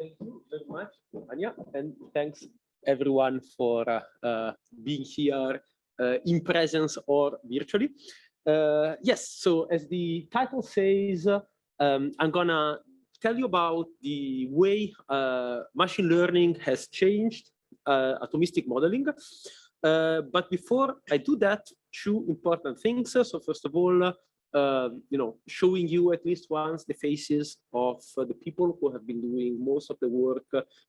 Thank you very much, Anya, and thanks everyone for being here in presence or virtually. Yes, so as the title says, I'm gonna tell you about the way machine learning has changed atomistic modeling. But before I do that, two important things. So first of all, showing you at least once the faces of the people who have been doing most of the work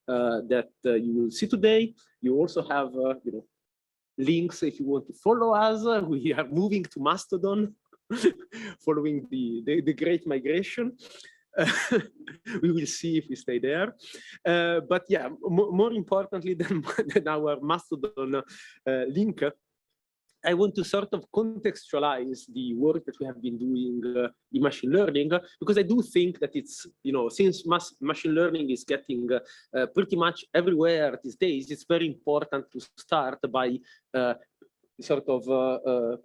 that you will see today. You also have, links if you want to follow us. We are moving to Mastodon, following the great migration. We will see if we stay there. But yeah, more importantly than our Mastodon link, I want to sort of contextualize the work that we have been doing in machine learning, because I do think that it's, since machine learning is getting pretty much everywhere these days, it's very important to start by sort of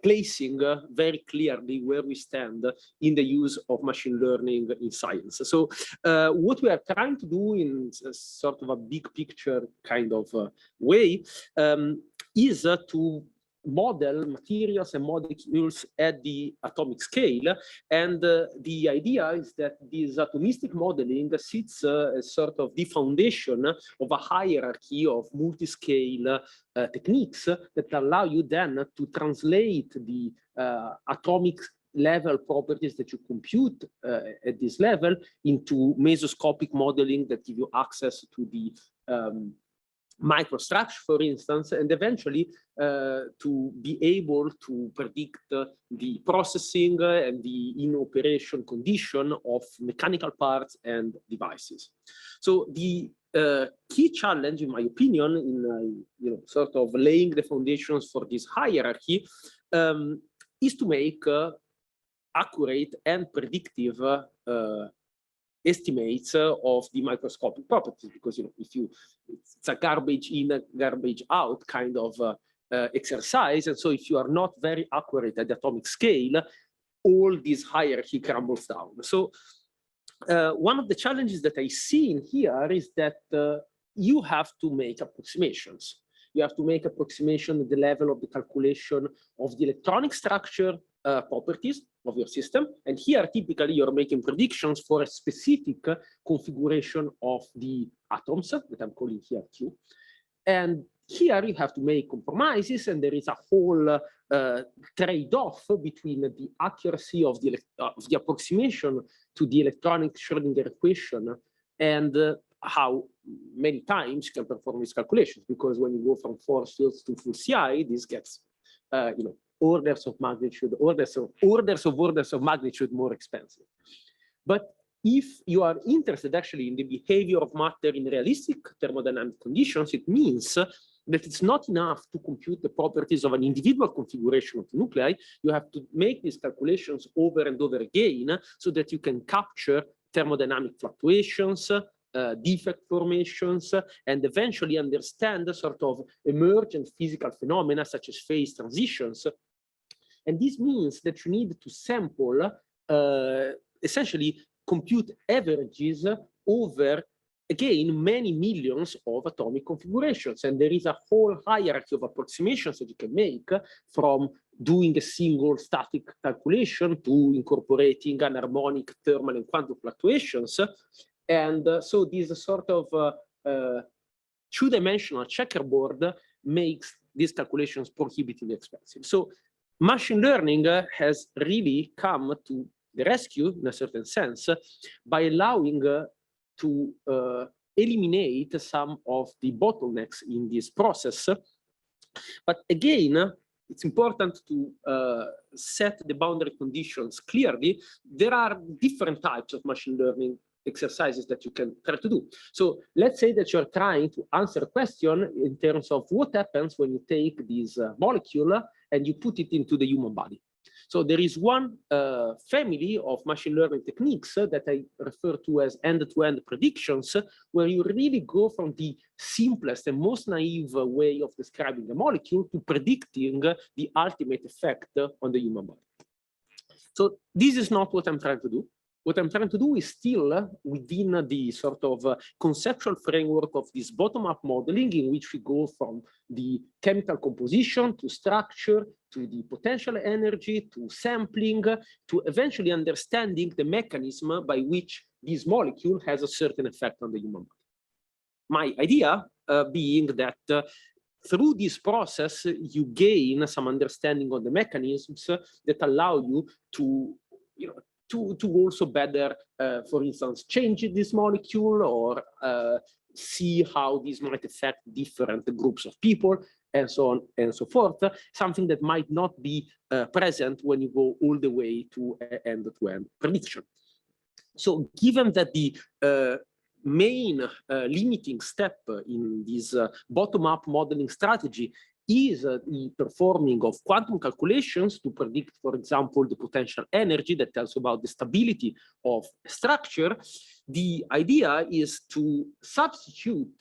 placing very clearly where we stand in the use of machine learning in science. So what we are trying to do in sort of a big picture kind of way is to model materials and molecules at the atomic scale. And the idea is that this atomistic modeling sits as sort of the foundation of a hierarchy of multi-scale techniques that allow you then to translate the atomic level properties that you compute at this level into mesoscopic modeling that give you access to the microstructure, for instance, and eventually to be able to predict the processing and the in-operation condition of mechanical parts and devices. So the key challenge, in my opinion, in sort of laying the foundations for this hierarchy is to make accurate and predictive estimates of the microscopic properties, because if it's a garbage in, garbage out kind of exercise, and so if you are not very accurate at the atomic scale, all this hierarchy crumbles down. So one of the challenges that I see in here is that you have to make approximations. You have to make approximation at the level of the calculation of the electronic structure properties of your system. And here, typically, you're making predictions for a specific configuration of the atoms that I'm calling here Q. And here you have to make compromises, and there is a whole trade-off between the accuracy of the approximation to the electronic Schrödinger equation and how many times you can perform these calculations. Because when you go from force fields to full CI, this gets, orders of magnitude more expensive. But if you are interested actually in the behavior of matter in realistic thermodynamic conditions, it means that it's not enough to compute the properties of an individual configuration of the nuclei. You have to make these calculations over and over again so that you can capture thermodynamic fluctuations, defect formations, and eventually understand sort of emergent physical phenomena such as phase transitions. And this means that you need to sample, essentially compute averages over, again, many millions of atomic configurations. And there is a whole hierarchy of approximations that you can make, from doing a single static calculation to incorporating anharmonic thermal and quantum fluctuations. And so this sort of two-dimensional checkerboard makes these calculations prohibitively expensive. So machine learning has really come to the rescue, in a certain sense, by allowing to eliminate some of the bottlenecks in this process. But again, it's important to set the boundary conditions clearly. There are different types of machine learning exercises that you can try to do. So let's say that you're trying to answer a question in terms of what happens when you take this molecule and you put it into the human body. So there is one family of machine learning techniques that I refer to as end-to-end predictions, where you really go from the simplest and most naive way of describing a molecule to predicting the ultimate effect on the human body. So this is not what I'm trying to do. what I'm trying to do is still within the sort of conceptual framework of this bottom-up modeling, in which we go from the chemical composition to structure, to the potential energy, to sampling, to eventually understanding the mechanism by which this molecule has a certain effect on the human body. My idea being that through this process, you gain some understanding of the mechanisms that allow you to, to also better, for instance, change this molecule or see how this might affect different groups of people, and so on and so forth, something that might not be present when you go all the way to end-to-end prediction. So given that the main limiting step in this bottom-up modeling strategy is the performing of quantum calculations to predict, for example, the potential energy that tells about the stability of a structure, the idea is to substitute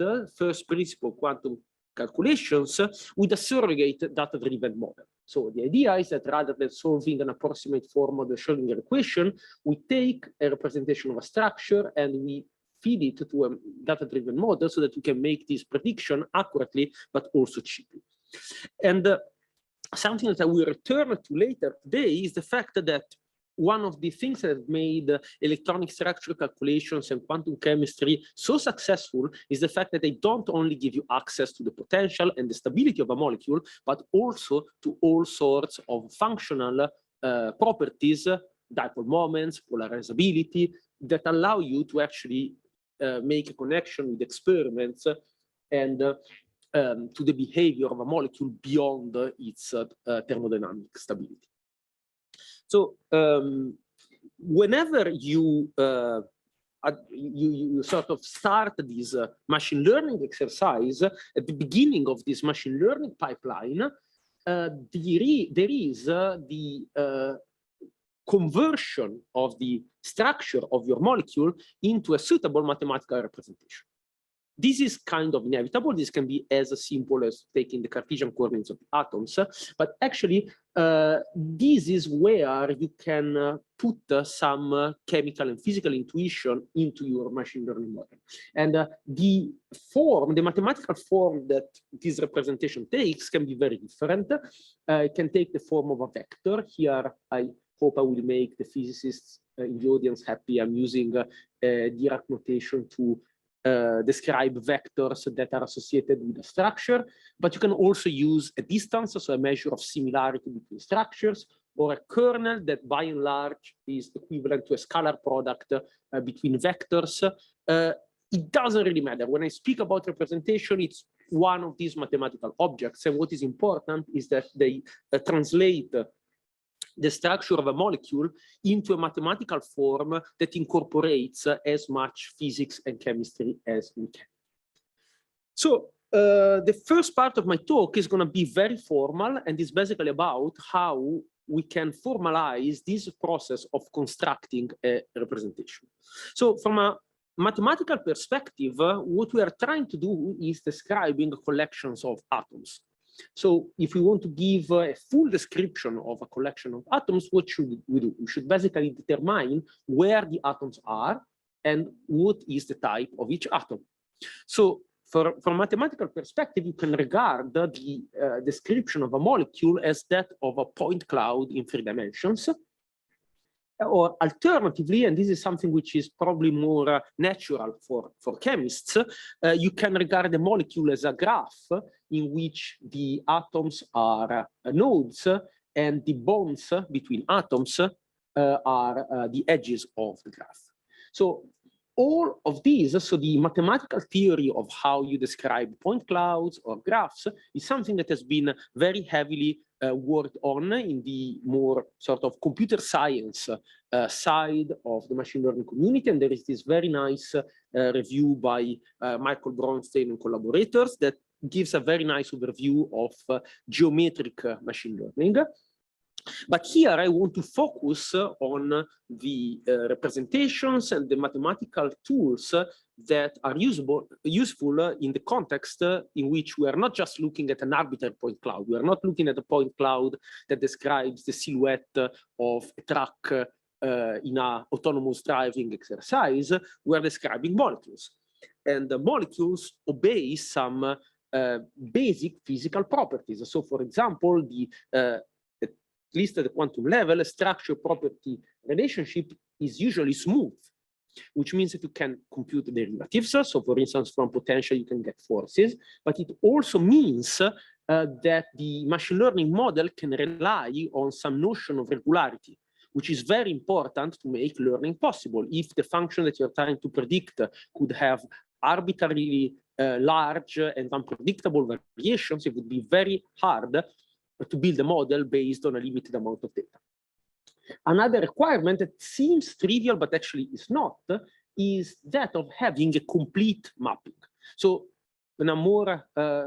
first principle quantum calculations with a surrogate data-driven model. So the idea is that rather than solving an approximate form of the Schrödinger equation, we take a representation of a structure and we feed it to a data-driven model so that we can make this prediction accurately, but also cheaply. And something that I will return to later today is the fact that one of the things that have made electronic structure calculations and quantum chemistry so successful is the fact that they don't only give you access to the potential and the stability of a molecule, but also to all sorts of functional properties, dipole moments, polarizability, that allow you to actually make a connection with experiments and to the behavior of a molecule beyond its thermodynamic stability. So whenever you sort of start this machine learning exercise, at the beginning of this machine learning pipeline, there is the conversion of the structure of your molecule into a suitable mathematical representation. This is kind of inevitable. This can be as simple as taking the Cartesian coordinates of the atoms, but actually this is where you can put some chemical and physical intuition into your machine learning model. And the form, the mathematical form that this representation takes can be very different. It can take the form of a vector. Here, I hope I will make the physicists in the audience happy. I'm using Dirac notation to describe vectors that are associated with a structure, but you can also use a distance, so a measure of similarity between structures, or a kernel that by and large is equivalent to a scalar product between vectors. It doesn't really matter. When I speak about representation, it's one of these mathematical objects, and what is important is that they translate the structure of a molecule into a mathematical form that incorporates as much physics and chemistry as we can. So the first part of my talk is going to be very formal, and is basically about how we can formalize this process of constructing a representation. So from a mathematical perspective, what we are trying to do is describing collections of atoms. So if we want to give a full description of a collection of atoms, what should we do? We should basically determine where the atoms are and what is the type of each atom. So from a mathematical perspective, you can regard the description of a molecule as that of a point cloud in 3 dimensions. Or alternatively, and this is something which is probably more natural for chemists, you can regard the molecule as a graph in which the atoms are nodes and the bonds between atoms are the edges of the graph. So all of these, so the mathematical theory of how you describe point clouds or graphs is something that has been very heavily worked on in the more sort of computer science side of the machine learning community. And there is this very nice review by Michael Bronstein and collaborators that gives a very nice overview of geometric machine learning. But here I want to focus on the representations and the mathematical tools that are useful in the context in which we are not just looking at an arbitrary point cloud. We are not looking at a point cloud that describes the silhouette of a truck in an autonomous driving exercise, we're describing molecules. And the molecules obey some basic physical properties. So, for example, at least at the quantum level, a structure property relationship is usually smooth, which means that you can compute the derivatives. So, for instance, from potential, you can get forces, but it also means that the machine learning model can rely on some notion of regularity, which is very important to make learning possible. If the function that you're trying to predict could have arbitrarily large and unpredictable variations, it would be very hard to build a model based on a limited amount of data. Another requirement that seems trivial, but actually is not, is that of having a complete mapping. So in a more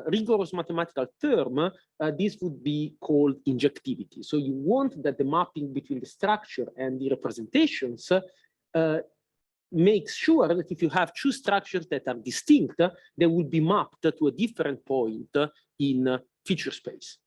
rigorous mathematical term, this would be called injectivity. So you want that the mapping between the structure and the representations makes sure that if you have two structures that are distinct, they will be mapped to a different point in feature space.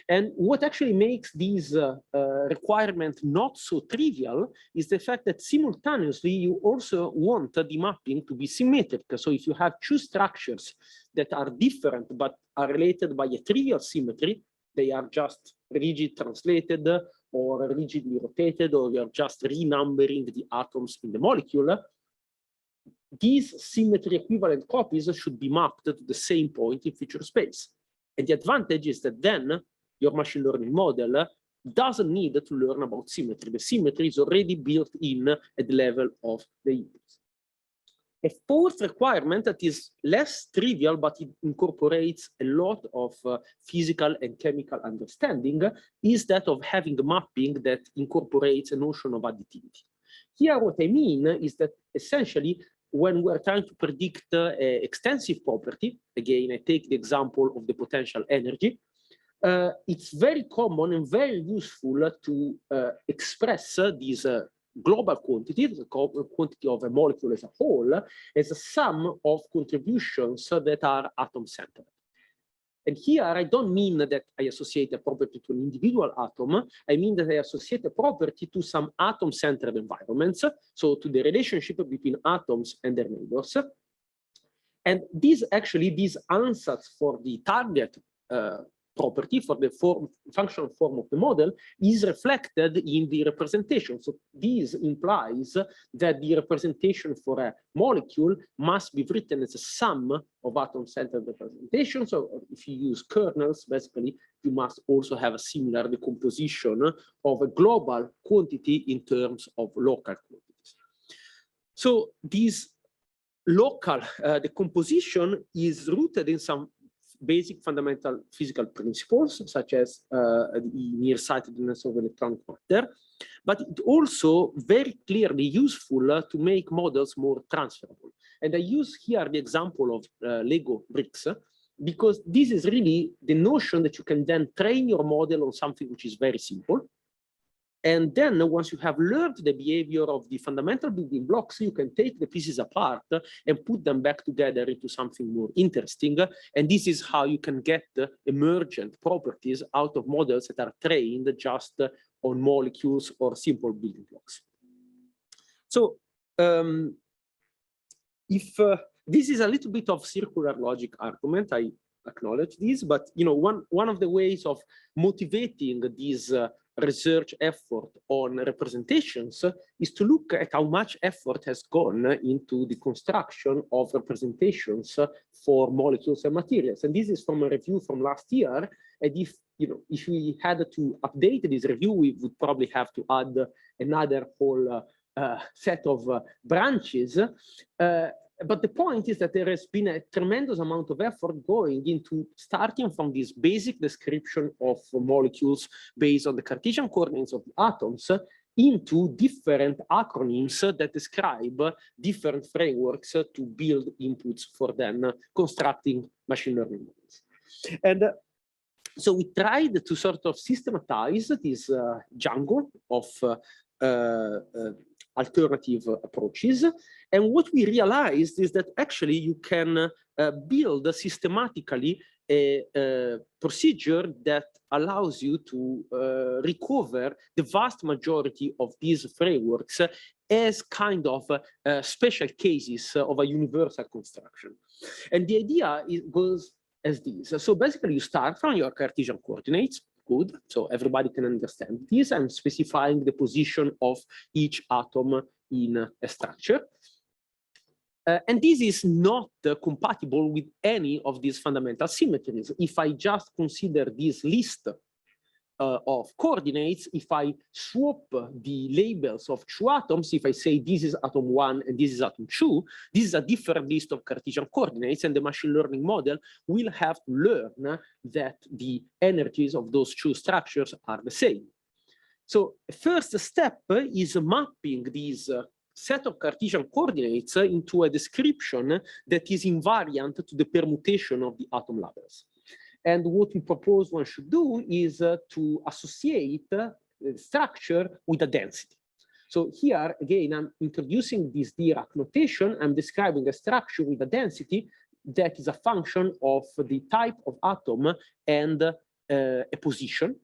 And what actually makes these requirements not so trivial is the fact that simultaneously you also want the mapping to be symmetric. So if you have two structures that are different but are related by a trivial symmetry, they are just rigid translated or rigidly rotated, or you're just renumbering the atoms in the molecule, these symmetry equivalent copies should be mapped to the same point in feature space. And the advantage is that then your machine learning model doesn't need to learn about symmetry. The symmetry is already built in at the level of the inputs. A fourth requirement that is less trivial, but it incorporates a lot of physical and chemical understanding, is that of having a mapping that incorporates a notion of additivity. Here, what I mean is that essentially, when we're trying to predict an extensive property, again, I take the example of the potential energy, it's very common and very useful to express these global quantity, the quantity of a molecule as a whole, as a sum of contributions that are atom-centered. And here, I don't mean that I associate a property to an individual atom. I mean that I associate a property to some atom-centered environments, so to the relationship between atoms and their neighbors. And these answers for the target property, for the functional form of the model, is reflected in the representation. So this implies that the representation for a molecule must be written as a sum of atom-centered representations. So if you use kernels, basically, you must also have a similar decomposition of a global quantity in terms of local quantities. So this local decomposition is rooted in some basic fundamental physical principles, such as the nearsightedness of electronic matter, but it also very clearly useful to make models more transferable. And I use here the example of Lego bricks, because this is really the notion that you can then train your model on something which is very simple. And then once you have learned the behavior of the fundamental building blocks, you can take the pieces apart and put them back together into something more interesting. And this is how you can get emergent properties out of models that are trained just on molecules or simple building blocks. So if this is a little bit of circular logic argument, I acknowledge this, but one of the ways of motivating these research effort on representations is to look at how much effort has gone into the construction of representations for molecules and materials. And this is from a review from last year. And if we had to update this review, we would probably have to add another whole set of branches. But the point is that there has been a tremendous amount of effort going into starting from this basic description of molecules based on the Cartesian coordinates of the atoms into different acronyms that describe different frameworks to build inputs for then constructing machine learning models. And so we tried to sort of systematize this jungle of alternative approaches. And what we realized is that actually you can build systematically a procedure that allows you to recover the vast majority of these frameworks as kind of special cases of a universal construction. And the idea goes as this. So basically you start from your Cartesian coordinates, good, so everybody can understand this. I'm specifying the position of each atom in a structure. And this is not compatible with any of these fundamental symmetries. If I just consider this list of coordinates, if I swap the labels of two atoms, if I say this is atom 1 and this is atom 2, this is a different list of Cartesian coordinates, and the machine learning model will have to learn that the energies of those two structures are the same. So first step is mapping these set of Cartesian coordinates into a description that is invariant to the permutation of the atom labels. And what we propose one should do is to associate the structure with a density. So here, again, I'm introducing this Dirac notation. I'm describing a structure with a density that is a function of the type of atom and a position.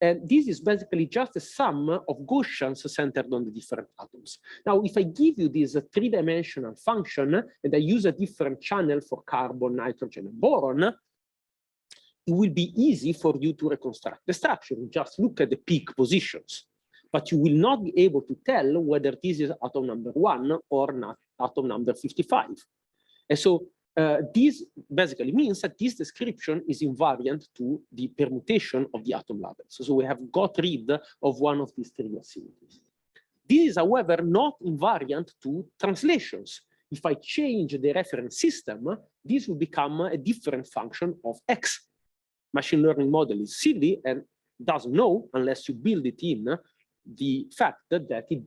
And this is basically just a sum of Gaussians centered on the different atoms. Now, if I give you this three-dimensional function and I use a different channel for carbon, nitrogen, and boron, it will be easy for you to reconstruct the structure. You just look at the peak positions, but you will not be able to tell whether this is atom number 1 or not atom number 55. And so this basically means that this description is invariant to the permutation of the atom labels. So we have got rid of one of these three asymmetries. This is, however, not invariant to translations. If I change the reference system, this will become a different function of X. Machine learning model is silly and doesn't know, unless you build it in, the fact that it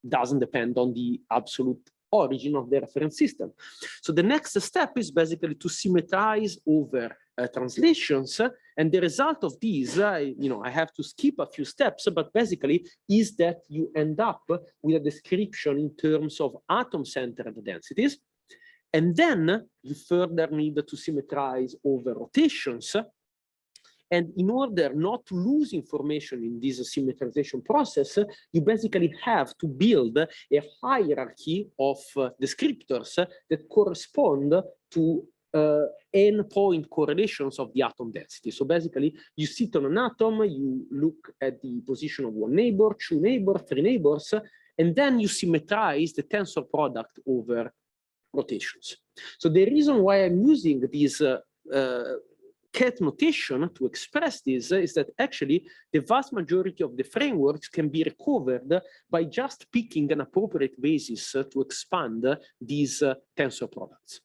doesn't depend on the absolute origin of the reference system. So the next step is basically to symmetrize over translations, and the result of these, I have to skip a few steps, but basically is that you end up with a description in terms of atom-centered densities, and then you further need to symmetrize over rotations. And in order not to lose information in this symmetrization process, you basically have to build a hierarchy of descriptors that correspond to endpoint correlations of the atom density. So basically, you sit on an atom, you look at the position of one neighbor, two neighbors, three neighbors, and then you symmetrize the tensor product over rotations. So the reason why I'm using this cat notation to express this is that actually the vast majority of the frameworks can be recovered by just picking an appropriate basis to expand these tensor products.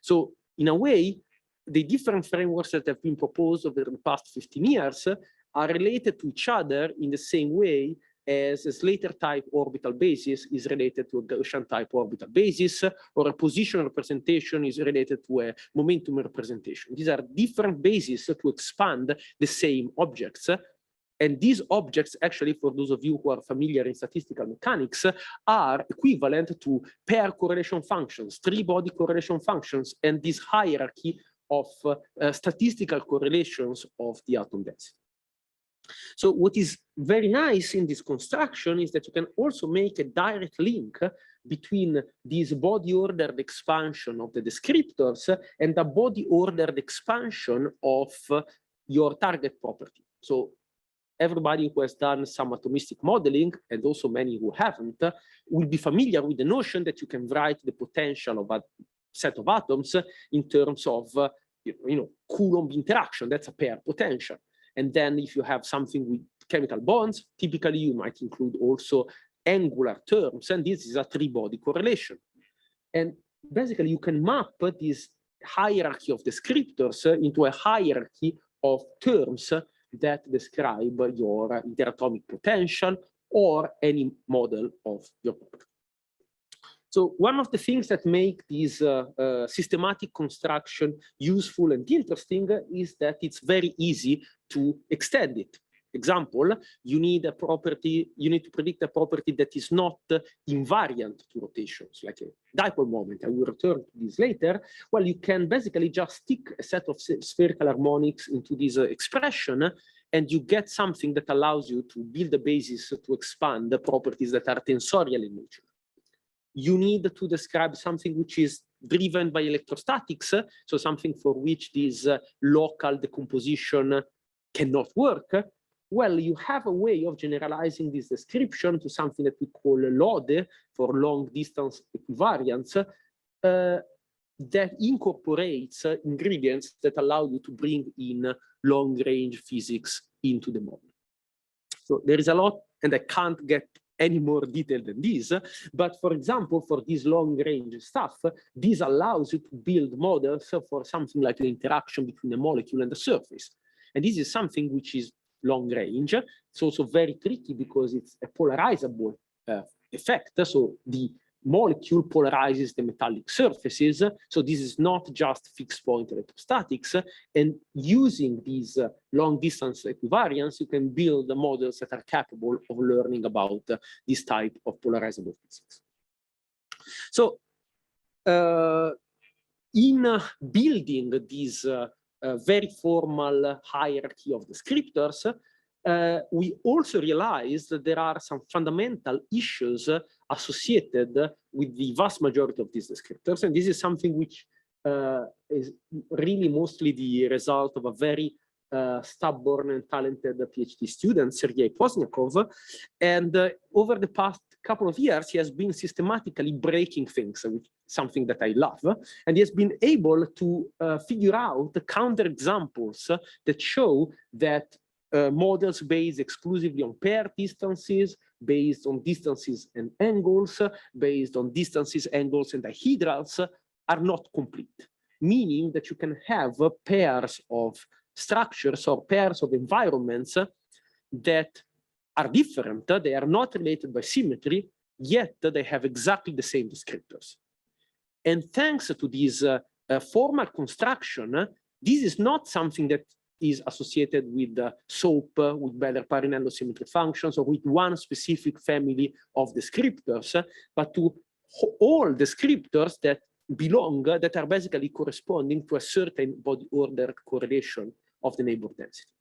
So in a way, the different frameworks that have been proposed over the past 15 years are related to each other in the same way as a Slater type orbital basis is related to a Gaussian type orbital basis, or a position representation is related to a momentum representation. These are different bases to expand the same objects. And these objects, actually, for those of you who are familiar in statistical mechanics, are equivalent to pair correlation functions, three-body correlation functions, and this hierarchy of statistical correlations of the atom density. So what is very nice in this construction is that you can also make a direct link between this body-ordered expansion of the descriptors and the body-ordered expansion of your target property. So everybody who has done some atomistic modeling, and also many who haven't, will be familiar with the notion that you can write the potential of a set of atoms in terms of Coulomb interaction. That's a pair potential. And then if you have something with chemical bonds, typically you might include also angular terms, and this is a three-body correlation. And basically you can map this hierarchy of descriptors into a hierarchy of terms that describe your interatomic potential or any model of your property. So one of the things that make this systematic construction useful and interesting is that it's very easy to extend it. example, you need a property, you need to predict a property that is not invariant to rotations, like a dipole moment. I will return to this later. Well, you can basically just stick a set of spherical harmonics into this expression, and you get something that allows you to build a basis to expand the properties that are tensorial in nature. You need to describe something which is driven by electrostatics, so something for which this local decomposition cannot work. Well, you have a way of generalizing this description to something that we call LODE, for long distance equivariance, that incorporates ingredients that allow you to bring in long range physics into the model. So there is a lot, and I can't get any more detail than this, but for example, for this long range stuff, this allows you to build models for something like the interaction between a molecule and the surface. And this is something which is long range. It's also very tricky because it's a polarizable effect. So the molecule polarizes the metallic surfaces. So this is not just fixed point electrostatics. And using these long distance equivariance, you can build models that are capable of learning about this type of polarizable physics. So in building this very formal hierarchy of descriptors, we also realized that there are some fundamental issues associated with the vast majority of these descriptors. And this is something which is really mostly the result of a very stubborn and talented PhD student, Sergei Pozniakov. And over the past couple of years, he has been systematically breaking things, which is something that I love. And he has been able to figure out the counterexamples that show that models based exclusively on pair distances, based on distances and angles, based on distances, angles, and dihedrals are not complete, meaning that you can have pairs of structures or pairs of environments that are different. They are not related by symmetry, yet they have exactly the same descriptors. And thanks to this formal construction, this is not something that is associated with SOAP, with Bader-Parinello symmetry functions, or with one specific family of descriptors, but to all descriptors that belong, that are basically corresponding to a certain body order correlation of the neighbor density.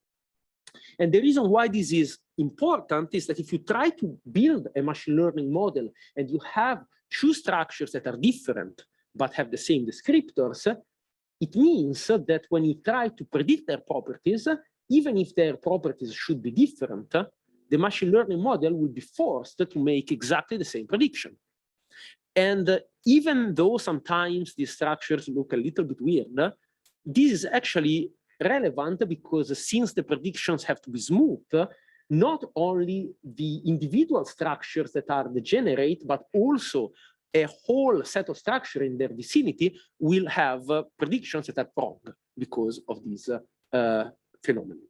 And the reason why this is important is that if you try to build a machine learning model and you have two structures that are different but have the same descriptors, it means that when you try to predict their properties, even if their properties should be different, the machine learning model will be forced to make exactly the same prediction. And even though sometimes these structures look a little bit weird, this is actually relevant because since the predictions have to be smooth, not only the individual structures that are degenerate, but also a whole set of structure in their vicinity will have predictions that are wrong because of this phenomenon.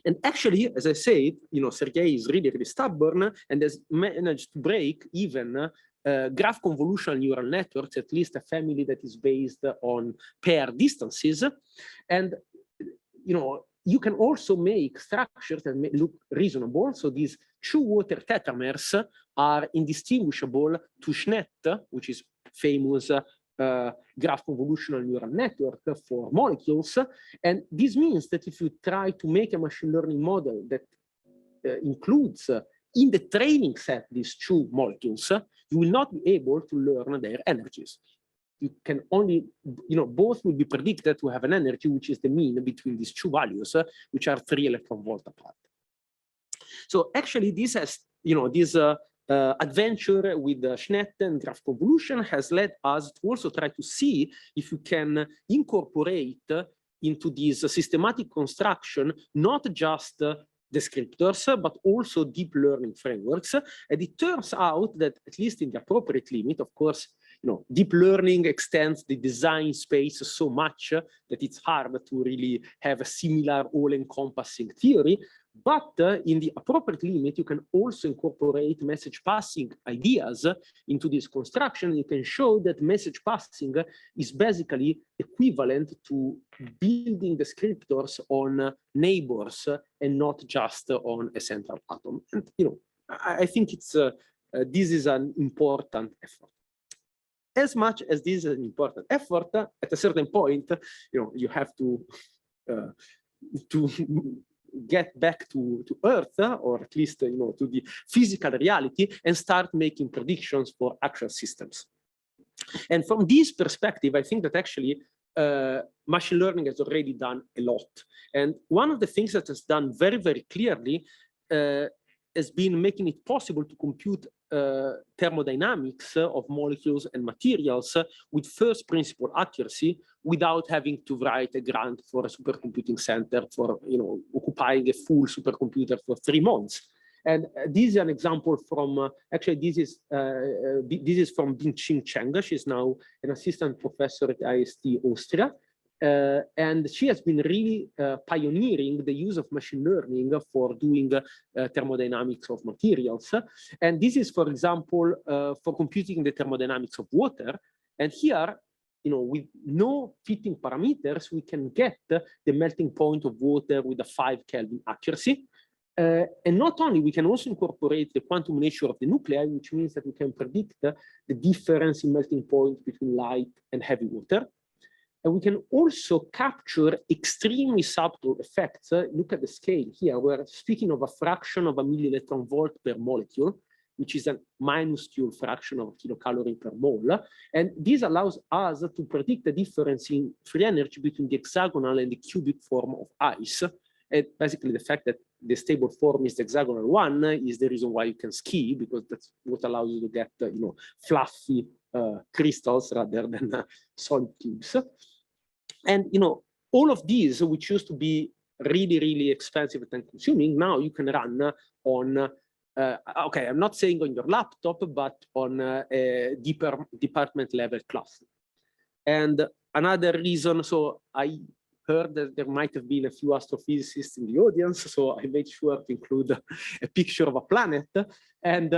And actually, as I said, Sergei is really, really stubborn and has managed to break even graph convolutional neural networks, at least a family that is based on pair distances. And, you can also make structures that look reasonable. So these two water tetramers are indistinguishable to Schnett, which is famous graph convolutional neural network for molecules. And this means that if you try to make a machine learning model that includes in the training set these two molecules, you will not be able to learn their energies. You can only, both will be predicted to have an energy, which is the mean between these two values, which are 3 electron volt apart. So actually this has, this adventure with Schnett and graph convolution has led us to also try to see if you can incorporate into this systematic construction, not just descriptors, but also deep learning frameworks. And it turns out that, at least in the appropriate limit, of course, deep learning extends the design space so much that it's hard to really have a similar all-encompassing theory. But in the appropriate limit, you can also incorporate message passing ideas into this construction. You can show that message passing is basically equivalent to building descriptors on neighbors and not just on a central atom. And I think it's this is an important effort. As much as this is an important effort, at a certain point, you have to get back to Earth, or at least to the physical reality, and start making predictions for actual systems. And from this perspective, I think that actually machine learning has already done a lot. And one of the things that has done very, very clearly has been making it possible to compute thermodynamics of molecules and materials with first principle accuracy without having to write a grant for a supercomputing center for occupying a full supercomputer for 3 months. And this is an example from actually this is from Bingqing Cheng. She's now an assistant professor at IST Austria. And she has been really pioneering the use of machine learning for doing thermodynamics of materials. And this is, for example, for computing the thermodynamics of water. And here, with no fitting parameters, we can get the melting point of water with a 5 Kelvin accuracy. And not only, we can also incorporate the quantum nature of the nuclei, which means that we can predict the difference in melting point between light and heavy water. And we can also capture extremely subtle effects. Look at the scale here. We're speaking of a fraction of a millielectron volt per molecule, which is a minuscule fraction of a kilocalorie per mole. And this allows us to predict the difference in free energy between the hexagonal and the cubic form of ice. And basically the fact that the stable form is the hexagonal one is the reason why you can ski, because that's what allows you to get, fluffy crystals rather than solid cubes. And, all of these, which used to be really, really expensive and consuming, now you can run on, okay, I'm not saying on your laptop, but on a deeper department level cluster. And another reason, so I heard that there might have been a few astrophysicists in the audience, so I made sure to include a picture of a planet. And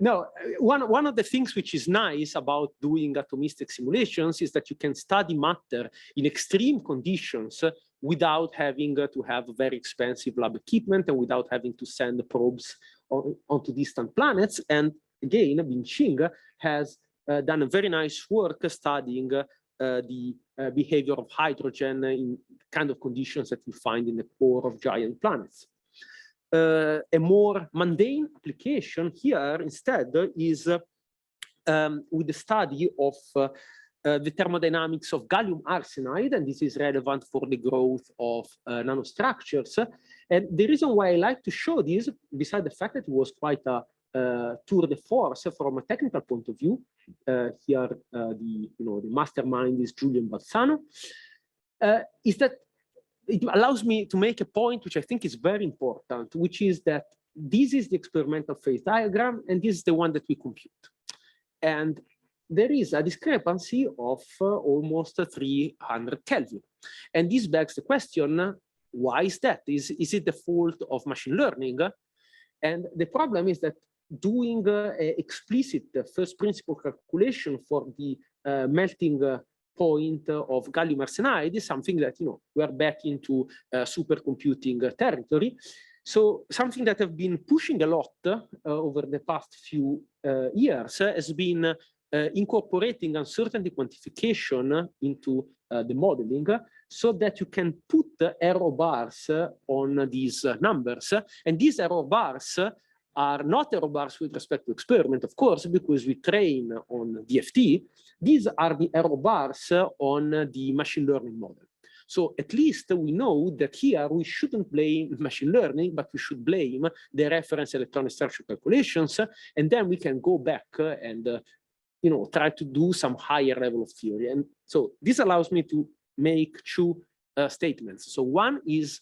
no, one of the things which is nice about doing atomistic simulations is that you can study matter in extreme conditions without having to have very expensive lab equipment and without having to send probes onto distant planets. And again, Bingqing has done a very nice work studying the behavior of hydrogen in kind of conditions that we find in the core of giant planets. A more mundane application here instead is with the study of the thermodynamics of gallium arsenide, and this is relevant for the growth of nanostructures. And the reason why I like to show this, besides the fact that it was quite a tour de force from a technical point of view, here the mastermind is Julian Balzano, is that it allows me to make a point which I think is very important, which is that this is the experimental phase diagram and this is the one that we compute. And there is a discrepancy of almost 300 Kelvin. And this begs the question, why is that? Is it the fault of machine learning? And the problem is that doing explicit first principle calculation for the melting point of gallium arsenide is something that, we are back into supercomputing territory. So something that I've been pushing a lot over the past few years has been incorporating uncertainty quantification into the modeling so that you can put error bars on these numbers. And these error bars are not error bars with respect to experiment, of course, because we train on DFT. These are the error bars on the machine learning model. So at least we know that here we shouldn't blame machine learning, but we should blame the reference electronic structure calculations, and then we can go back and try to do some higher level of theory. And so this allows me to make two statements. So one is,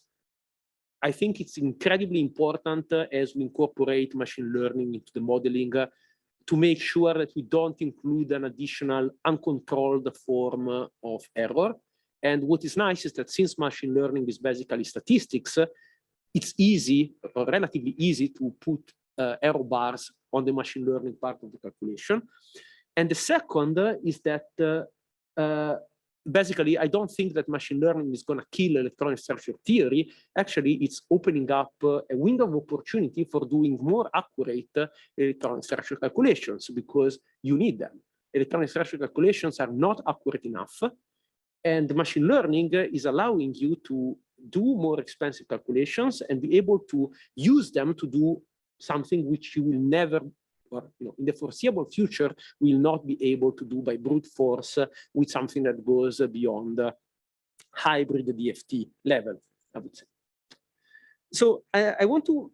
I think it's incredibly important as we incorporate machine learning into the modeling to make sure that we don't include an additional uncontrolled form of error. And what is nice is that since machine learning is basically statistics, it's easy or relatively easy to put error bars on the machine learning part of the calculation. And the second is that basically, I don't think that machine learning is going to kill electronic structure theory. Actually, it's opening up a window of opportunity for doing more accurate electronic structure calculations because you need them. Electronic structure calculations are not accurate enough. And machine learning is allowing you to do more expensive calculations and be able to use them to do something which you will never, or in the foreseeable future, will not be able to do by brute force with something that goes beyond hybrid DFT level, I would say. So I want to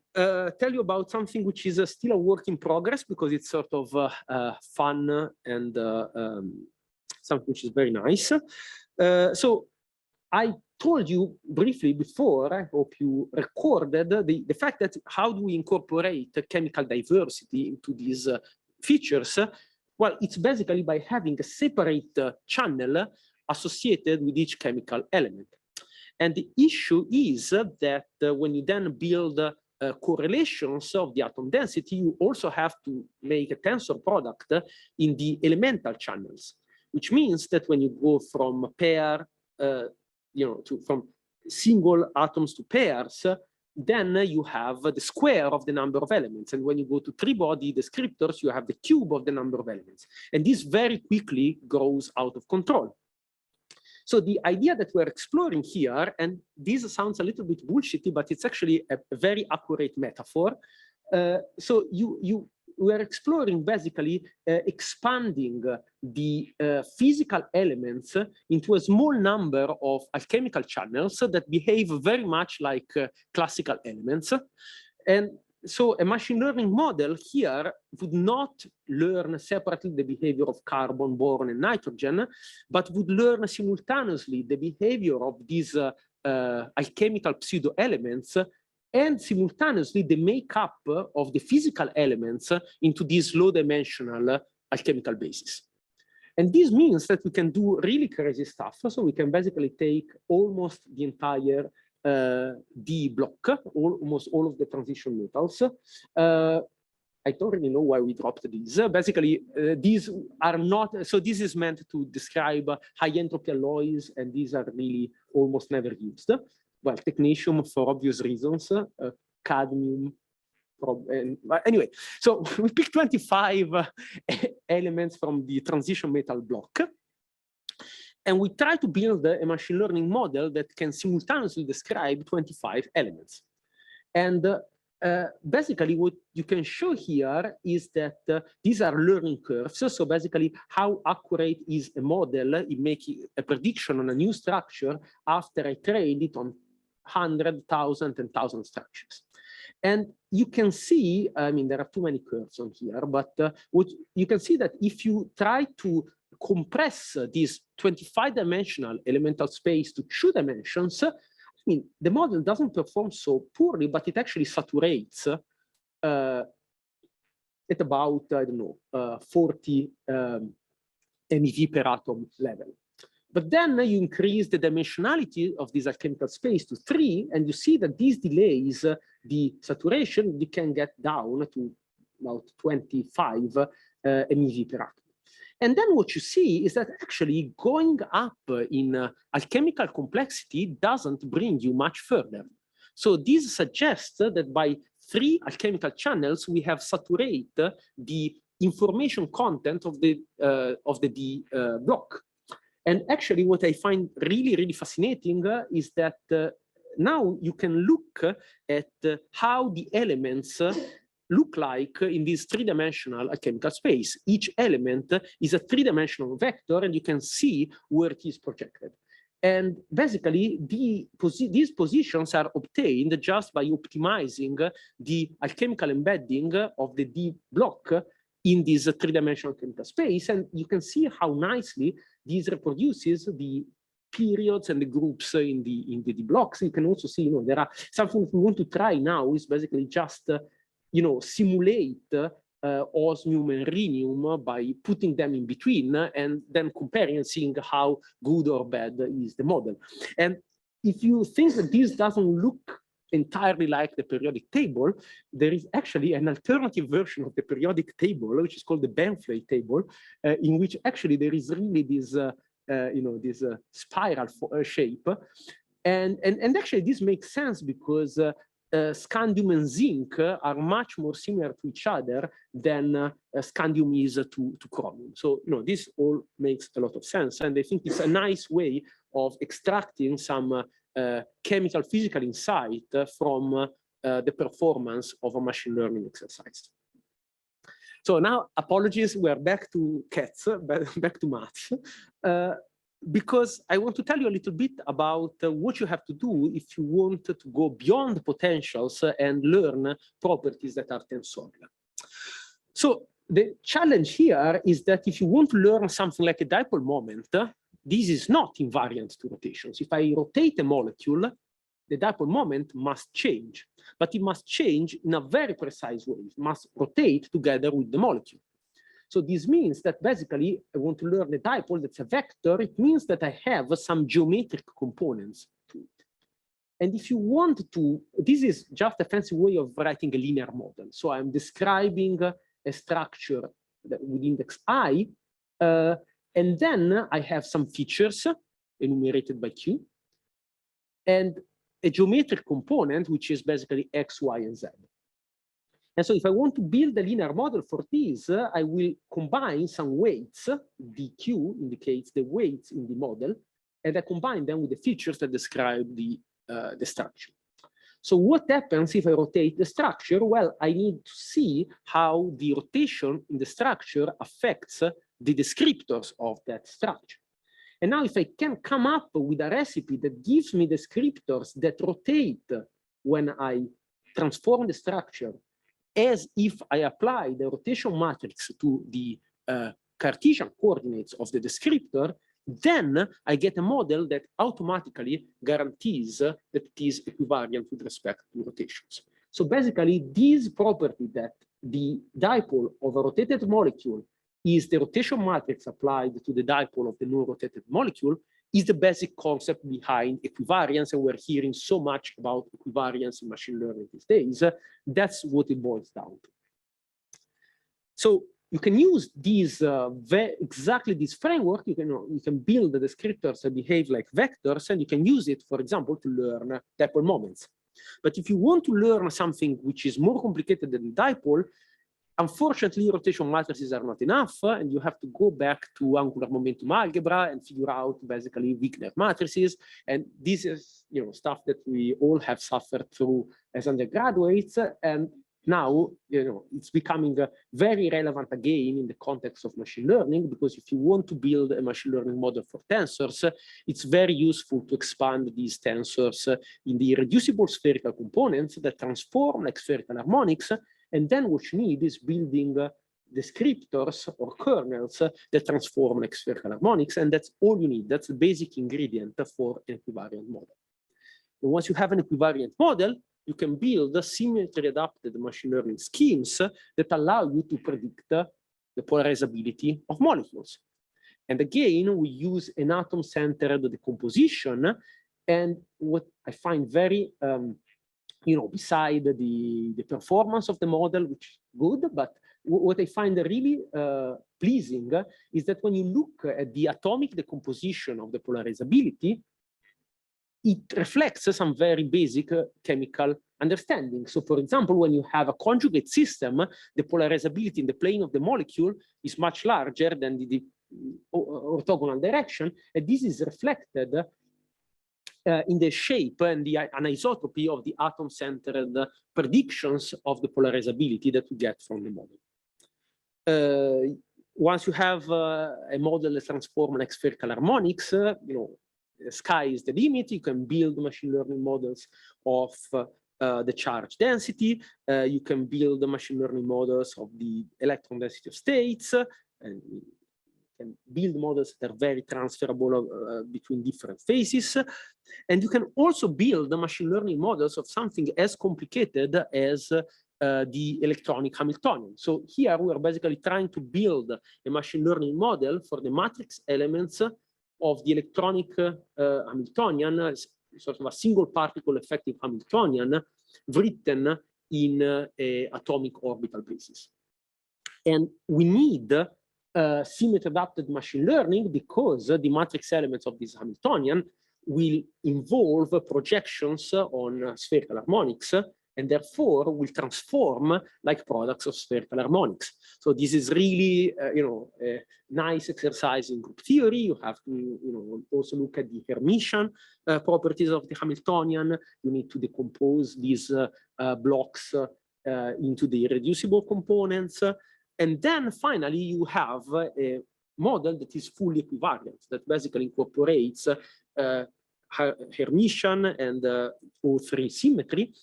tell you about something which is still a work in progress because it's sort of fun and something which is very nice. So I told you briefly before, I hope you recorded the fact that how do we incorporate chemical diversity into these features? Well, it's basically by having a separate channel associated with each chemical element. And the issue is that when you then build correlations of the atom density, you also have to make a tensor product in the elemental channels, which means that when you go from pair, from single atoms to pairs, then you have the square of the number of elements. And when you go to three-body descriptors, you have the cube of the number of elements. And this very quickly grows out of control. So the idea that we're exploring here, and this sounds a little bit bullshitty, but it's actually a very accurate metaphor. So we're exploring basically expanding the physical elements into a small number of alchemical channels that behave very much like classical elements. And so a machine learning model here would not learn separately the behavior of carbon, boron, and nitrogen, but would learn simultaneously the behavior of these alchemical pseudo elements and simultaneously the makeup of the physical elements into these low-dimensional alchemical bases. And this means that we can do really crazy stuff. So we can basically take almost the entire D block, almost all of the transition metals. I don't really know why we dropped these. Basically, these are not, so this is meant to describe high entropy alloys, and these are really almost never used. Well, technetium for obvious reasons, cadmium. But anyway, so we picked 25 elements from the transition metal block. And we try to build a machine learning model that can simultaneously describe 25 elements. And basically what you can show here is that these are learning curves. So basically how accurate is a model in making a prediction on a new structure after I trained it on 100, 1,000, and 1,000 structures. And you can see, I mean, there are too many curves on here, but what you can see that if you try to compress this 25-dimensional elemental space to 2 dimensions, I mean, the model doesn't perform so poorly, but it actually saturates at about, I don't know, 40 MeV per atom level. But then you increase the dimensionality of this alchemical space to 3, and you see that these delays the saturation. You can get down to about 25 MeV per atom. And then what you see is that actually going up in alchemical complexity doesn't bring you much further. So this suggests that by 3 alchemical channels, we have saturated the information content of the D block. And actually what I find really, really fascinating is that now you can look at how the elements look like in this 3-dimensional alchemical space. Each element is a 3-dimensional vector, and you can see where it is projected. And basically, these positions are obtained just by optimizing the alchemical embedding of the D block in this 3-dimensional alchemical space. And you can see how nicely this reproduces the periods and the groups in the D blocks. You can also see, there are something that we want to try now is basically just simulate osmium and rhenium by putting them in between and then comparing and seeing how good or bad is the model. And if you think that this doesn't look entirely like the periodic table, there is actually an alternative version of the periodic table, which is called the Benfley table, in which actually there is really this, this spiral shape. And actually this makes sense because scandium and zinc are much more similar to each other than scandium is to chromium. So, this all makes a lot of sense. And I think it's a nice way of extracting some chemical physical insight from the performance of a machine learning exercise. So now, apologies, we're back to cats, back to maths. Because I want to tell you a little bit about what you have to do if you want to go beyond potentials and learn properties that are tensorial. So the challenge here is that if you want to learn something like a dipole moment, this is not invariant to rotations. If I rotate a molecule, the dipole moment must change, but it must change in a very precise way. It must rotate together with the molecule. So this means that basically I want to learn a dipole that's a vector. It means that I have some geometric components to it. And if you want to, this is just a fancy way of writing a linear model. So I'm describing a structure with index I, and then I have some features enumerated by Q, and a geometric component, which is basically X, Y, and Z. And so if I want to build a linear model for this, I will combine some weights. dq indicates the weights in the model, and I combine them with the features that describe the structure. So what happens if I rotate the structure? Well, I need to see how the rotation in the structure affects the descriptors of that structure. And now if I can come up with a recipe that gives me descriptors that rotate when I transform the structure, as if I apply the rotation matrix to the Cartesian coordinates of the descriptor, then I get a model that automatically guarantees that it is equivariant with respect to rotations. So basically, this property that the dipole of a rotated molecule is the rotation matrix applied to the dipole of the non-rotated molecule is the basic concept behind equivariance, and we're hearing so much about equivariance in machine learning these days. That's what it boils down to. So you can use these exactly this framework. You can build the descriptors that behave like vectors, and you can use it, for example, to learn dipole moments. But if you want to learn something which is more complicated than dipole, unfortunately, rotation matrices are not enough, and you have to go back to angular momentum algebra and figure out basically Wigner matrices. And this is stuff that we all have suffered through as undergraduates, and now it's becoming very relevant again in the context of machine learning, because if you want to build a machine learning model for tensors, it's very useful to expand these tensors in the irreducible spherical components that transform like spherical harmonics. And then what you need is building descriptors or kernels that transform like spherical harmonics, and that's all you need. That's the basic ingredient for an equivariant model. And once you have an equivariant model, you can build symmetry-adapted machine learning schemes that allow you to predict the polarizability of molecules. And again, we use an atom-centered decomposition. And what I find very beside the performance of the model, which is good, but what I find really pleasing is that when you look at the atomic decomposition of the polarizability, it reflects some very basic chemical understanding. So for example, when you have a conjugate system, the polarizability in the plane of the molecule is much larger than the orthogonal direction, and this is reflected in the shape and the anisotropy of the atom-centered predictions of the polarizability that we get from the model. Once you have a model that transforms like spherical harmonics, sky is the limit. You can build machine learning models of the charge density. You can build the machine learning models of the electron density of states, and can build models that are very transferable between different phases. And you can also build the machine learning models of something as complicated as the electronic Hamiltonian. So here we are basically trying to build a machine learning model for the matrix elements of the electronic Hamiltonian, sort of a single particle effective Hamiltonian written in atomic orbital basis. And we need symmetry adapted machine learning because the matrix elements of this Hamiltonian will involve projections on spherical harmonics, and therefore will transform like products of spherical harmonics. So this is really, a nice exercise in group theory. You have to, also look at the Hermitian properties of the Hamiltonian. You need to decompose these blocks into the irreducible components. And then finally, you have a model that is fully equivariant, that basically incorporates Hermitian and O3 symmetry.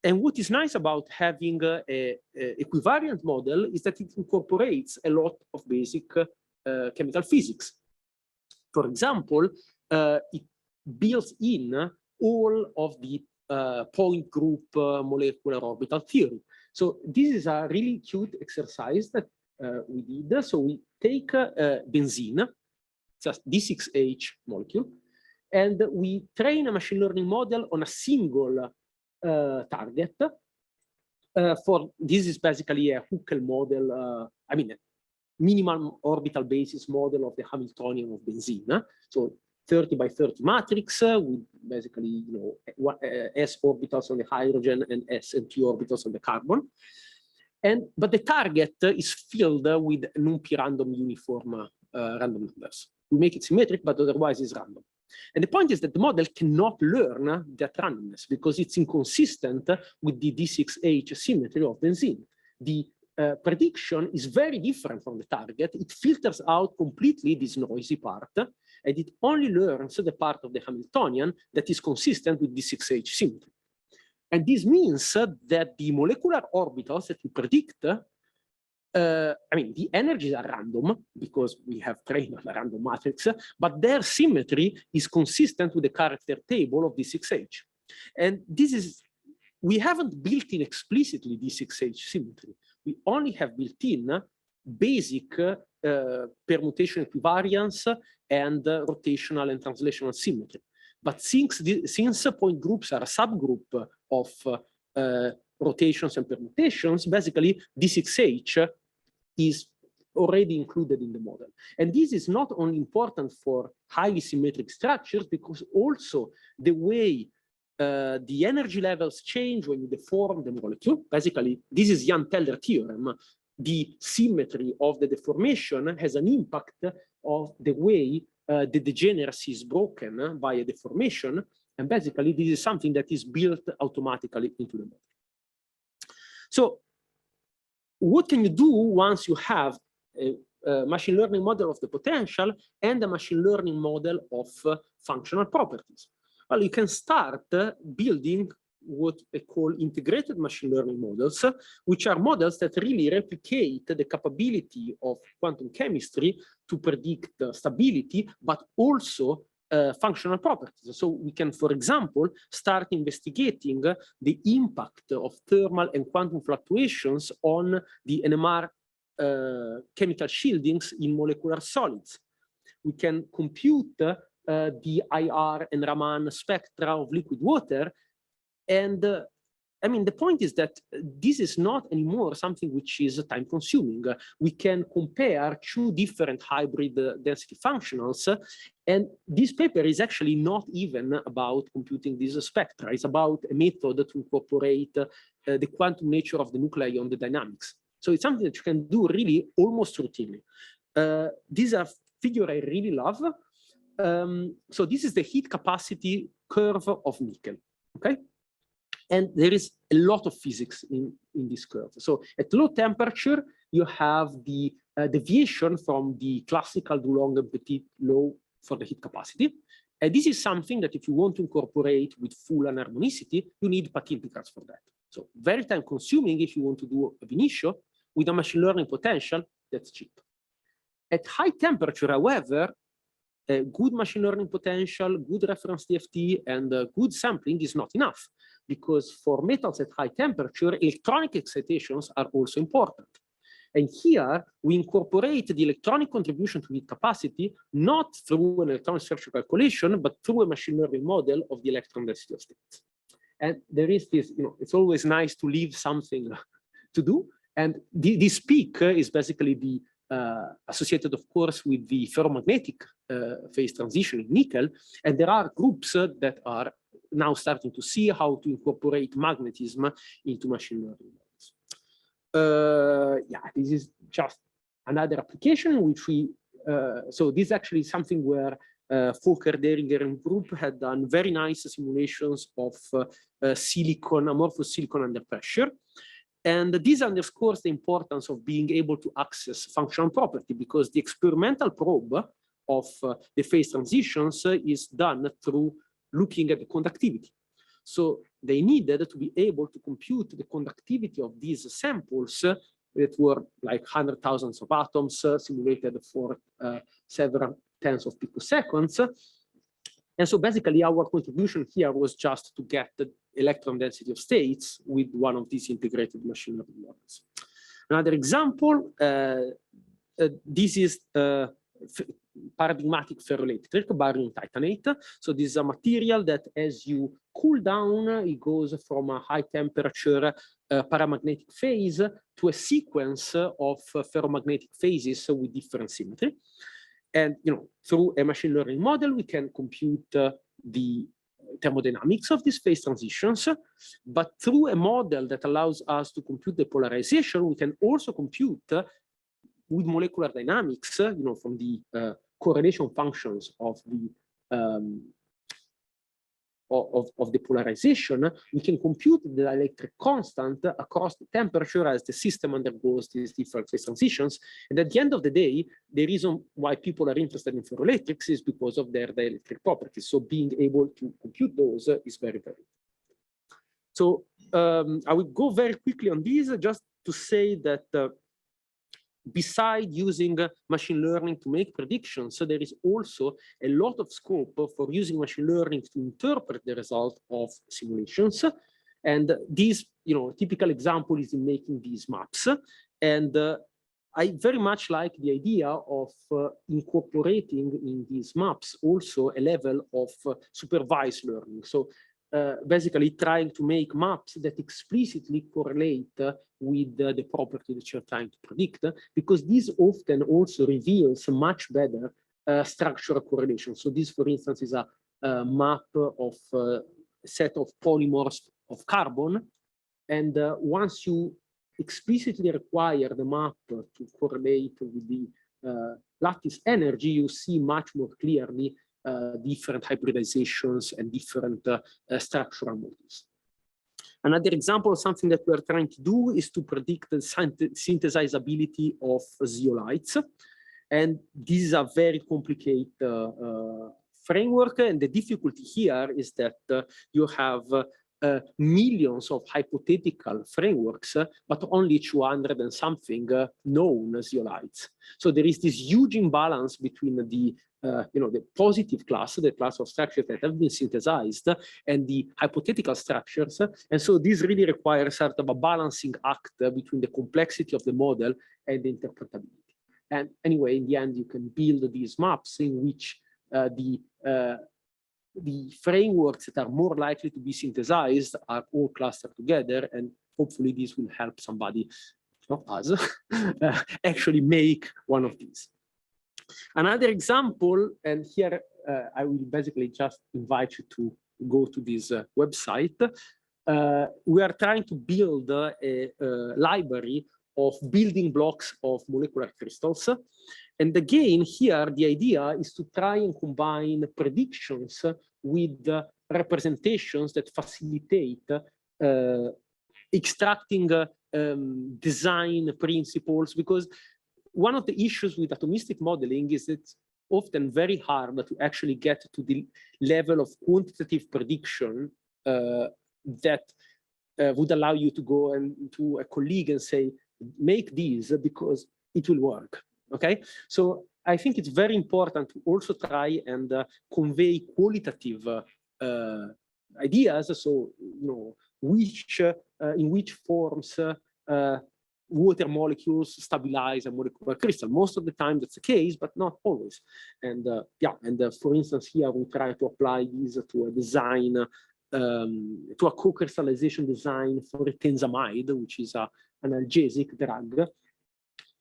And what is nice about having a equivariant model is that it incorporates a lot of basic chemical physics. For example, it builds in all of the point group molecular orbital theory. So this is a really cute exercise that we did. So we take benzene, just D6H molecule, and we train a machine learning model on a single target. For this is basically a Huckel model, a minimal orbital basis model of the Hamiltonian of benzene. So 30 by 30 matrix with basically s orbitals on the hydrogen and s and p orbitals on the carbon. But the target is filled with NumPy random uniform random numbers. We make it symmetric, but otherwise it's random. And the point is that the model cannot learn that randomness because it's inconsistent with the D6H symmetry of benzene. The prediction is very different from the target. It filters out completely this noisy part, and it only learns the part of the Hamiltonian that is consistent with D6H symmetry. And this means that the molecular orbitals that we predict, the energies are random because we have trained on a random matrix, but their symmetry is consistent with the character table of D6H. And this is, we haven't built in explicitly D6H symmetry. We only have built in basic permutation equivariance and rotational and translational symmetry. But since point groups are a subgroup of rotations and permutations, basically D6H is already included in the model. And this is not only important for highly symmetric structures, because also the way the energy levels change when you deform the molecule. Basically, this is Jan-Teller theorem. The symmetry of the deformation has an impact of the way the degeneracy is broken by a deformation. And basically, this is something that is built automatically into the model. So what can you do once you have a machine learning model of the potential and a machine learning model of functional properties? Well, you can start building what they call integrated machine learning models, which are models that really replicate the capability of quantum chemistry to predict stability, but also functional properties. So we can, for example, start investigating the impact of thermal and quantum fluctuations on the NMR chemical shieldings in molecular solids. We can compute the IR and Raman spectra of liquid water. And the point is that this is not anymore something which is time consuming. We can compare two different hybrid density functionals. And this paper is actually not even about computing these spectra. It's about a method to incorporate the quantum nature of the nuclei on the dynamics. So it's something that you can do really almost routinely. This is a figure I really love. So this is the heat capacity curve of nickel, okay? And there is a lot of physics in this curve. So at low temperature, you have the deviation from the classical Dulong and Petit law for the heat capacity. And this is something that if you want to incorporate with full anharmonicity, you need Patin Picards for that. So very time consuming if you want to do ab initio. With a machine learning potential, that's cheap. At high temperature, however, a good machine learning potential, good reference DFT, and good sampling is not enough, because for metals at high temperature, electronic excitations are also important. And here we incorporate the electronic contribution to heat capacity, not through an electronic structure calculation, but through a machine learning model of the electron density of states. And there is this, it's always nice to leave something to do. And this peak is basically the associated, of course, with the ferromagnetic phase transition in nickel. And there are groups that are now starting to see how to incorporate magnetism into machine learning models. Yeah, this is just another application which we, so this is actually something where Volker Deringer and group had done very nice simulations of silicon, amorphous silicon under pressure. And this underscores the importance of being able to access functional property, because the experimental probe of the phase transitions is done through looking at the conductivity. So they needed to be able to compute the conductivity of these samples that were like 100,000 of atoms simulated for several tens of picoseconds. And so basically our contribution here was just to get the electron density of states with one of these integrated machine learning models. Another example, this is paradigmatic ferroelectric, barium titanate. So this is a material that as you cool down, it goes from a high temperature paramagnetic phase to a sequence of ferromagnetic phases with different symmetry. And through a machine learning model, we can compute the thermodynamics of these phase transitions, but through a model that allows us to compute the polarization, we can also compute with molecular dynamics, from the correlation functions of the polarization, we can compute the dielectric constant across the temperature as the system undergoes these different phase transitions. And at the end of the day, the reason why people are interested in ferroelectrics is because of their dielectric properties. So being able to compute those is very, very important. So I will go very quickly on these just to say that besides using machine learning to make predictions, so there is also a lot of scope for using machine learning to interpret the result of simulations. And this, typical example is in making these maps. And I very much like the idea of incorporating in these maps also a level of supervised learning. So basically trying to make maps that explicitly correlate with the property that you're trying to predict, because this often also reveals much better structural correlation. So this, for instance, is a map of a set of polymers of carbon. And once you explicitly require the map to correlate with the lattice energy, you see much more clearly different hybridizations and different structural models. Another example of something that we're trying to do is to predict the synthesizability of zeolites. And this is a very complicated framework. And the difficulty here is that you have millions of hypothetical frameworks, but only 200 and something known zeolites. So there is this huge imbalance between the the positive class, the class of structures that have been synthesized, and the hypothetical structures. And so this really requires sort of a balancing act between the complexity of the model and the interpretability. And anyway, in the end, you can build these maps in which the frameworks that are more likely to be synthesized are all clustered together, and hopefully this will help somebody, not us, actually make one of these. Another example, and here I will basically just invite you to go to this website. We are trying to build a library of building blocks of molecular crystals. And again, here, the idea is to try and combine predictions with representations that facilitate extracting design principles, because one of the issues with atomistic modeling is it's often very hard to actually get to the level of quantitative prediction that would allow you to go to a colleague and say, make these because it will work, okay? So I think it's very important to also try and convey qualitative ideas. So, in which forms water molecules stabilize a molecular crystal. Most of the time that's the case, but not always. And for instance, here we try to apply this to a design, to a co-crystallization design for etenzamide, which is an analgesic drug.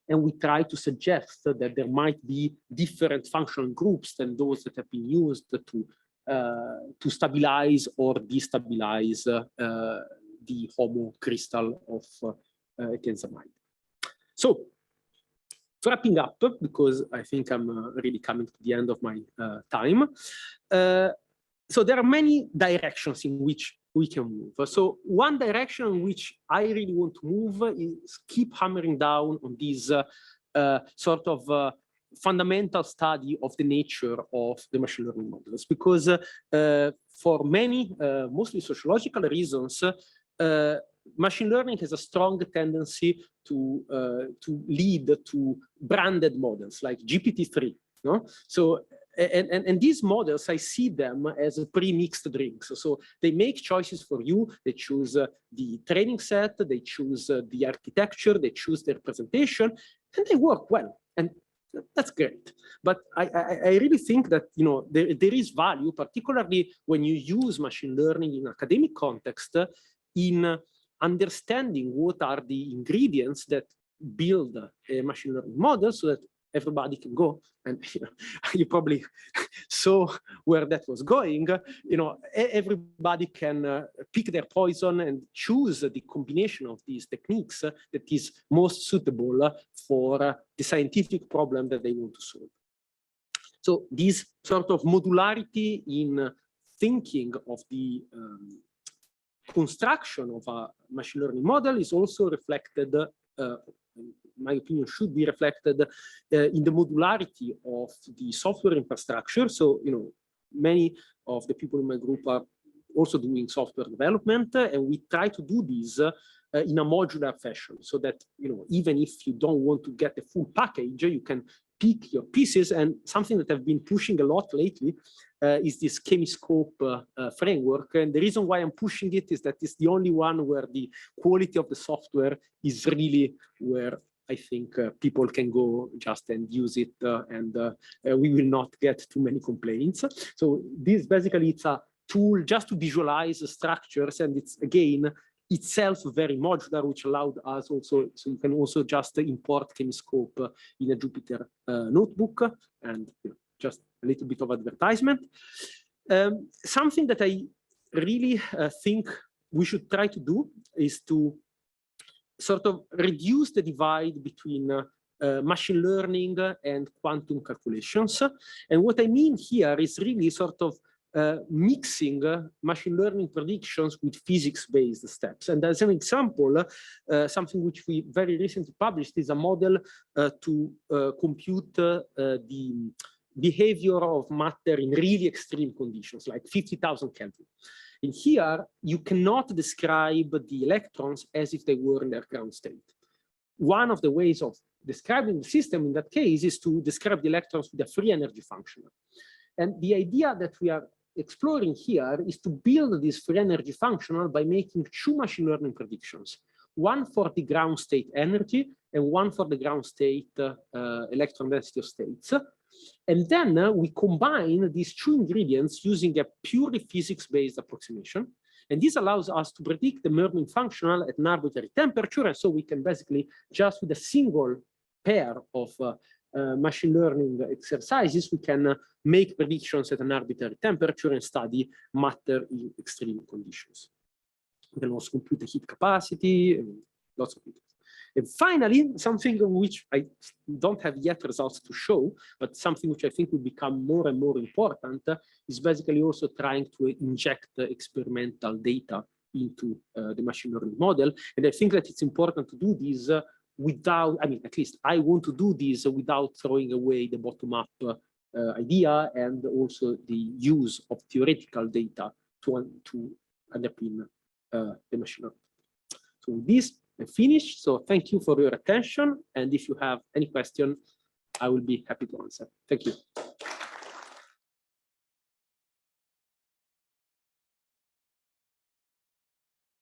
And we try to suggest that there might be different functional groups than those that have been used to stabilize or destabilize the homo crystal of etenzamide. So, wrapping up, because I think I'm really coming to the end of my time. So there are many directions in which we can move. So one direction in which I really want to move is keep hammering down on this sort of fundamental study of the nature of the machine learning models, because for many, mostly sociological reasons, machine learning has a strong tendency to lead to branded models like GPT-3. No? So, and these models, I see them as pre-mixed drinks. So they make choices for you. They choose the training set, they choose the architecture, they choose their presentation, and they work well. And that's great. But I really think that, you know, there is value, particularly when you use machine learning in academic context, in understanding what are the ingredients that build a machine learning model, so that everybody can go, and you know, you probably saw where that was going. You know, everybody can pick their poison and choose the combination of these techniques that is most suitable for the scientific problem that they want to solve. So this sort of modularity in thinking of the construction of a machine learning model is also reflected, in my opinion, should be reflected in the modularity of the software infrastructure. So, you know, many of the people in my group are also doing software development, and we try to do this in a modular fashion, so that, you know, even if you don't want to get the full package, you can pick your pieces. And something that I've been pushing a lot lately is this Chemiscope framework. And the reason why I'm pushing it is that it's the only one where the quality of the software is really where I think people can go just and use it, and we will not get too many complaints. So this basically, it's a tool just to visualize structures, and it's again itself very modular, which allowed us also, so you can also just import Chemiscope in a Jupyter notebook, and you know, just a little bit of advertisement. Something that I really think we should try to do is to sort of reduce the divide between machine learning and quantum calculations. And what I mean here is really sort of mixing machine learning predictions with physics-based steps. And as an example, something which we very recently published is a model to compute the behavior of matter in really extreme conditions, like 50,000 Kelvin. And here, you cannot describe the electrons as if they were in their ground state. One of the ways of describing the system in that case is to describe the electrons with a free energy function. And the idea that we are exploring here is to build this free energy functional by making two machine learning predictions, one for the ground state energy and one for the ground state electron density of states. And then we combine these two ingredients using a purely physics-based approximation. And this allows us to predict the Mermin functional at an arbitrary temperature. And so we can basically, just with a single pair of machine learning exercises, we can make predictions at an arbitrary temperature and study matter in extreme conditions. We can also compute the heat capacity, and lots of things. And finally, something which I don't have yet results to show, but something which I think will become more and more important is basically also trying to inject experimental data into the machine learning model. And I think that it's important to do this without, I mean, at least I want to do this without throwing away the bottom-up idea and also the use of theoretical data to underpin the machine learning. So with this, I'm finished. So thank you for your attention. And if you have any question, I will be happy to answer. Thank you.